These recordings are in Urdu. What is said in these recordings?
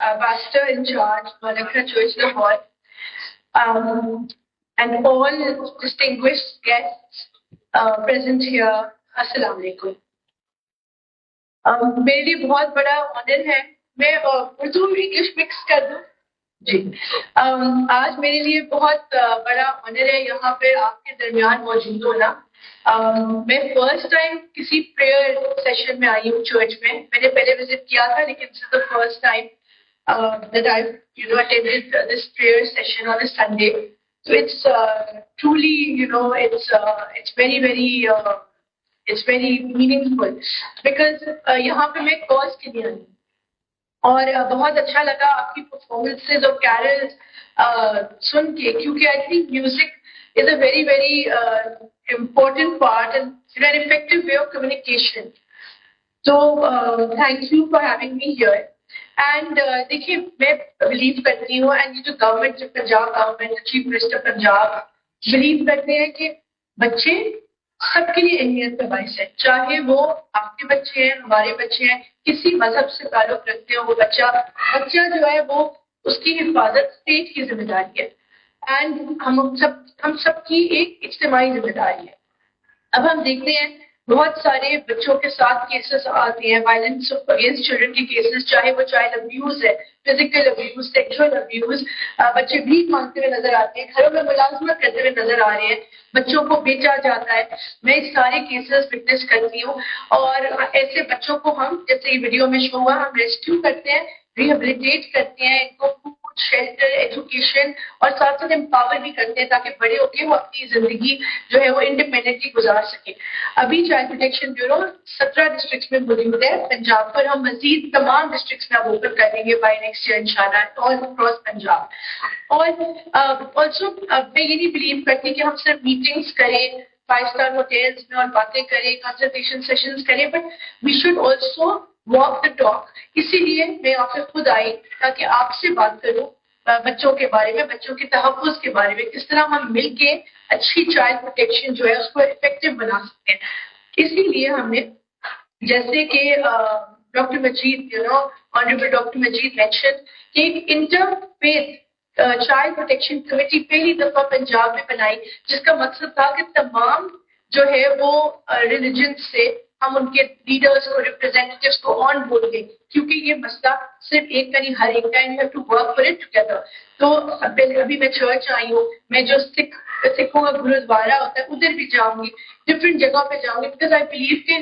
pastor in charge, Malakha Church Lahore, and all distinguished guests present here. Assalamu alaikum. میرے لیے بہت بڑا آنر ہے. میں اردو انگلش مکس کر دوں جی. آج میرے لیے بہت بڑا آنر ہے یہاں پہ آپ کے درمیان موجود ہونا. میں فرسٹ ٹائم کسی پریئر سیشن میں آئی ہوں چرچ میں. میں نے پہلے وزٹ کیا تھا لیکن this is the first time that I've attended this prayer session on a Sunday. So it's truly it's very meaningful because یہاں پہ میں کاز کے لیے آئی اور بہت اچھا لگا آپ کی پرفارمنسز اور کیرلز سن کے, کیونکہ I think music is a very important part and an effective way of communication. So thank you for having me here. And دیکھیے میں بلیو کرتی ہوں اینڈ یہ جو government Punjab government chief minister Punjab blue کرتے ہیں کہ بچے سب کے لیے اہمیت کا باعث ہے, چاہے وہ آپ کے بچے ہیں, ہمارے بچے ہیں, کسی مذہب سے تعلق رکھتے ہو. وہ بچہ جو ہے وہ اس کی حفاظت اسٹیٹ کی ذمہ داری ہے اینڈ ہم سب کی ایک اجتماعی ذمہ داری ہے. اب ہم دیکھتے ہیں بہت سارے بچوں کے ساتھ کیسز آتے ہیں, وائلنس اگینسٹ چلڈرن کے کیسز, چاہے وہ چائلڈ ابیوز ہے, فزیکل ابیوز, سیکچوئل ابیوز. بچے بھیک مانگتے ہوئے نظر آتے ہیں, گھروں میں ملازمت کرتے ہوئے نظر آ رہے ہیں, بچوں کو بیچا جاتا ہے. میں اس سارے کیسز وٹنس کرتی ہوں اور ایسے بچوں کو ہم جیسے یہ ویڈیو میں شو ہوا ہم ریسکیو کرتے ہیں, ریہیبلیٹیٹ کرتے ہیں, ان کو شیلٹر, ایجوکیشن اور ساتھ ساتھ امپاور بھی کرتے ہیں تاکہ بڑے ہو کے وہ اپنی زندگی جو ہے وہ انڈیپینڈنٹلی گزار سکیں. ابھی چائلڈ پروٹیکشن بیورو 17 ڈسٹرکٹس میں موجود ہے پنجاب پر. ہم مزید تمام ڈسٹرکٹس میں اب اوپن کریں گے بائی نیکسٹ ایئر انشاءاللہ آل اکراس پنجاب. اور آلسو میں یہ نہیں بلیو کرتی کہ ہم صرف میٹنگس کریں 5 اسٹار ہوٹلس میں اور باتیں کریں, کنسلٹیشن سیشنز کریں, but we should also walk the talk. اسی لیے میں آپ سے خود آئی تاکہ آپ سے بات کروں بچوں کے بارے میں, بچوں کے تحفظ کے بارے میں, کس طرح ہم مل کے اچھی چائلڈ پروٹیکشن جو ہے اس کو افیکٹو بنا سکتے ہیں. اسی لیے ہم نے جیسے کہ doctor Majeed honourable doctor Majeed mention کہ ایک inter faith child protection committee پہلی دفعہ پنجاب میں بنائی, جس کا مقصد تھا کہ تمام جو ہے وہ ریلیجن سے ہم ان کے لیڈرز کو, ریپرزینٹیوز کو آن بورڈ لیں, کیونکہ یہ مسئلہ صرف ایک کا نہیں, ہر ایک کا, and have to work for it together. تو ابھی میں چرچ آئی ہوں, میں جو سکھوں کا گرودوارا ہوتا ہے ادھر بھی جاؤں گی, ڈفرینٹ جگہ پہ جاؤں گی, بیکاز آئی بلیو کہ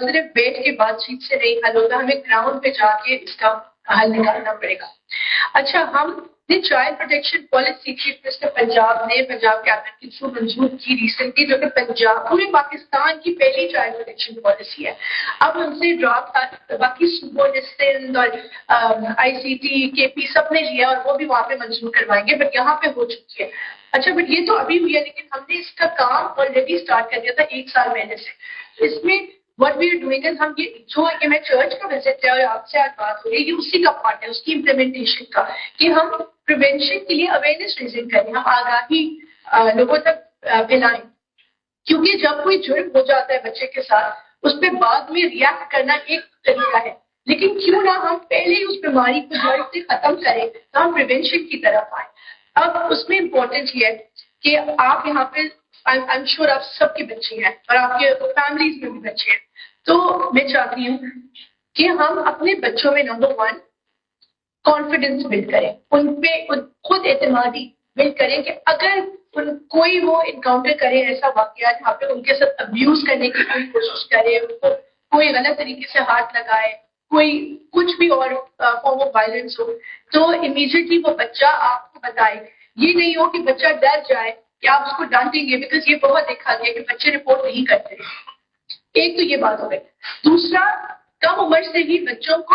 صرف بیٹھ کے بات چیت سے نہیں حل ہوتا, ہمیں گراؤنڈ پہ جا کے اس کا حل نکالنا پڑے گا. اچھا, ہم نے child protection policy chief minister Punjab نے پنجاب کیبنٹ کے تھرو منظور کی ریسنٹلی, جو کہ پنجاب پورے پاکستان کی پہلی چائلڈ پروٹیکشن پالیسی ہے. اب ہم سے ڈرافٹ باقی صوبوں نے سندھ اور آئی سی ٹی کے پی سب نے لیا اور وہ بھی وہاں پہ منظور کروائیں گے, بٹ یہاں پہ ہو چکی ہے. اچھا, بٹ یہ تو ابھی ہوئی ہے, لیکن ہم نے اس کا کام آلریڈی اسٹارٹ کر دیا تھا 1 سال پہلے سے. اس میں what we are doing is ہم یہ میں چرچ کا وزٹ ہے اور آپ سے آج بات ہو رہی ہے, یہ اسی کا پارٹ ہے, اس کی امپلیمنٹیشن کا, کہ ہم پریونشن کے لیے اویئرنیس ریزنگ کریں, ہم آگاہی لوگوں تک پھیلائیں. کیونکہ جب کوئی جرم ہو جاتا ہے بچے کے ساتھ, اس پہ بعد میں ریئیکٹ کرنا ایک طریقہ ہے, لیکن کیوں نہ ہم پہلے ہی اس بیماری کو جڑ سے ختم کریں تو ہم پریونشن کی طرف آئیں. اب اس میں امپورٹنٹ یہ ہے کہ آپ یہاں پہ I'm sure آپ سب کے بچے ہیں اور آپ کے فیملیز میں بھی بچے ہیں, تو میں چاہتی ہوں کہ ہم اپنے بچوں میں نمبر 1 کانفیڈنس بلڈ کریں, ان پہ خود اعتمادی بلڈ کریں کہ اگر کوئی وہ انکاؤنٹر کرے ایسا واقعہ جہاں پہ ان کے ساتھ ابیوز کرنے کی کوئی کوشش کرے, ان کو کوئی غلط طریقے سے ہاتھ لگائے, کوئی کچھ بھی اور فارم آف وائلنس ہو, تو امیڈیٹلی وہ بچہ آپ کو بتائے. یہ نہیں ہو کہ بچہ ڈر جائے کہ آپ اس کو ڈانٹیں گے, بیکاز یہ بہت دیکھا گیا کہ بچے رپورٹ نہیں کرتے. ایک تو یہ بات ہو گئی. دوسرا, کم عمر سے ہی بچوں کو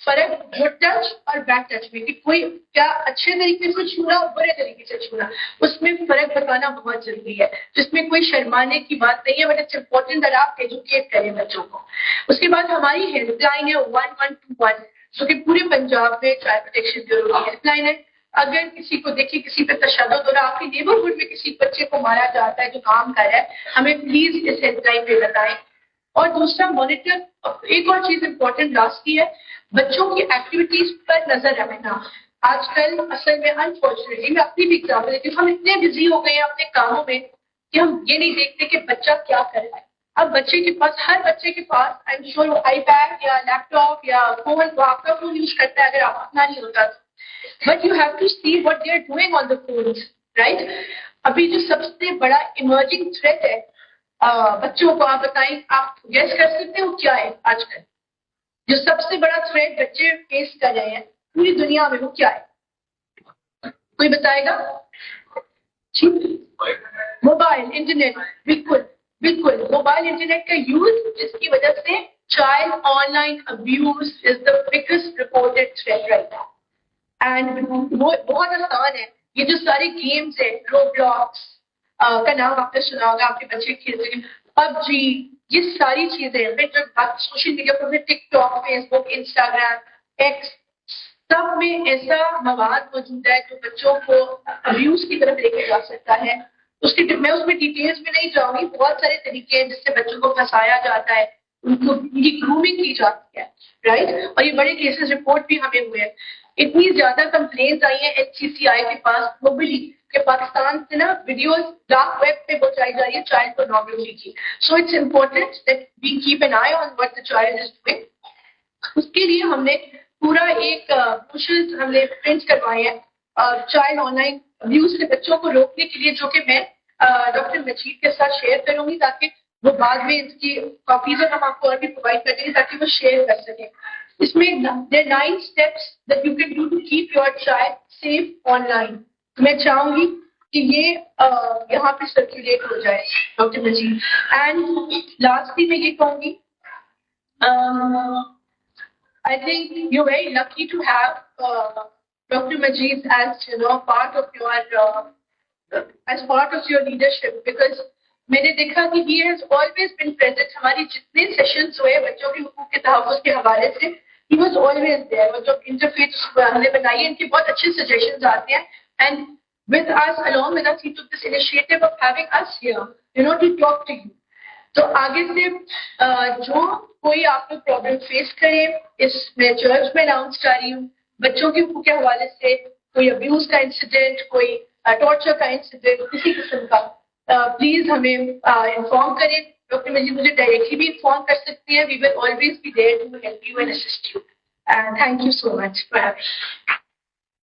فرق گڈ ٹچ اور بیڈ ٹچ میں, کہ کوئی کیا اچھے طریقے سے چھونا اور برے طریقے سے چھونا, اس میں فرق بتانا بہت ضروری ہے, جس میں کوئی شرمانے کی بات نہیں ہے, بٹ اٹس امپورٹنٹ کہ آپ ایجوکیٹ کریں بچوں کو. اس کے بعد ہماری ہیلپ لائن ہے 1121, جو کہ پورے پنجاب میں چائلڈ پروٹیکشن بیورو کی ہیلپ لائن ہے. اگر کسی کو دیکھیے کسی پہ تشدد ہو رہا ہے, آپ کے نیبرہڈ میں کسی بچے کو مارا جاتا ہے جو کام کر رہا ہے, ہمیں پلیز اس ہیلپ لائن پہ بتائیں. اور دوسرا مانیٹر. ایک اور چیز امپورٹنٹ لاسٹلی ہے, بچوں کی ایکٹیویٹیز پر نظر رکھنا. آج کل اصل میں انفارچونیٹلی میں اپنی بھی ایگزامپل دیتی ہوں, ہم اتنے بزی ہو گئے ہیں اپنے کاموں میں کہ ہم یہ نہیں دیکھتے کہ بچہ کیا کر رہا ہے. اب بچے کے پاس, ہر بچے کے پاس آئی ایم شیور آئی پیڈ یا لیپ ٹاپ یا فون, آپ کا فون یوز کرتا ہے اگر آپ اپنا نہیں ہوتا تو. But you have to see what they are doing on the phones, right. ابھی جو سب سے بڑا ایمرجنگ تھریٹ ہے بچوں کو, آپ بتائیں, آپ گیس کر سکتے ہو کیا ہے آج کل جو سب سے بڑا تھریٹ بچے فیس کر رہے ہیں پوری دنیا میں, وہ کیا ہے؟ کوئی بتائے گا؟ Mobile internet. بالکل بالکل, موبائل انٹرنیٹ کا یوز, جس کی وجہ سے child on line abuse is the biggest reported threat right now. And وہ بہت آسان ہے. یہ جو سارے گیمس ہیں, رو بلاکس کا نام آپ نے سنا ہوگا, آپ کے بچے کھیلتے ہیں, پب جی, یہ ساری چیزیں, جو سوشل میڈیا پر ٹک ٹاک, فیس بک, انسٹاگرام, ایکس, سب میں ایسا مواد موجود ہے جو بچوں کو ابیوز کی طرف لے کے جا سکتا ہے. میں اس میں ڈیٹیلز میں نہیں جاؤں گی. بہت سارے طریقے ہیں جس سے بچوں کو پھنسایا جاتا ہے, ان کو گرومنگ کی جاتی ہے, رائٹ. اور یہ بڑے کیسز رپورٹ بھی ہمیں ہوئے ہیں. اتنی زیادہ کمپلینس آئی ہیں HCCI کے پاس گلوبلی کہ پاکستان سے نا ویڈیوز ڈارک ویب پہ پہنچائی جا رہی ہے چائلڈ پورنوگرافی کی. So it's important that we keep an eye on what the child is doing. اس کے لیے ہم نے پورا ایک بروشرز ہم نے پرنٹ کروائے ہیں چائلڈ آن لائن ابیوز سے بچوں کو روکنے کے لیے, جو کہ میں ڈاکٹر مجید کے ساتھ شیئر کروں گی تاکہ وہ بعد میں اس کی کاپیز ہم آپ کو اور بھی پرووائڈ کریں گے تاکہ وہ شیئر کر سکیں. اس میں there are 9 steps that you can do to keep your child safe online. میں چاہوں گی کہ یہ یہاں پہ سرکولیٹ ہو جائے ڈاکٹر مجید. اینڈ لاسٹلی میں یہ کہوں گی, I think you're very lucky to have Dr. Majid as part of your leadership, because میں نے دیکھا کہ he has always been present. ہماری جتنے سیشنز ہوئے بچوں کے حقوق کے تحفظ کے حوالے سے, he was always there. اور جو انٹرفیس ہم نے بنائی ہے, ان کے بہت اچھے سجیشنز آتے ہیں. And with us, along with us, he took this initiative of having us here, to talk to you. تو آگے سے جو کوئی آپ کو پرابلم فیس کرے, اس میں چرچ میں اناؤنس کر رہی ہوں, بچوں کے حقوق کے حوالے سے کوئی ابیوز کا انسیڈنٹ, کوئی ٹارچر کا انسیڈنٹ, کسی قسم کا, پلیز ہمیں انفارم کریں. ڈاکٹر مجید مجھے ڈائریکٹلی بھی انفارم کر سکتی ہیں. We will always be there to help you and assist you. Thank you so much for having.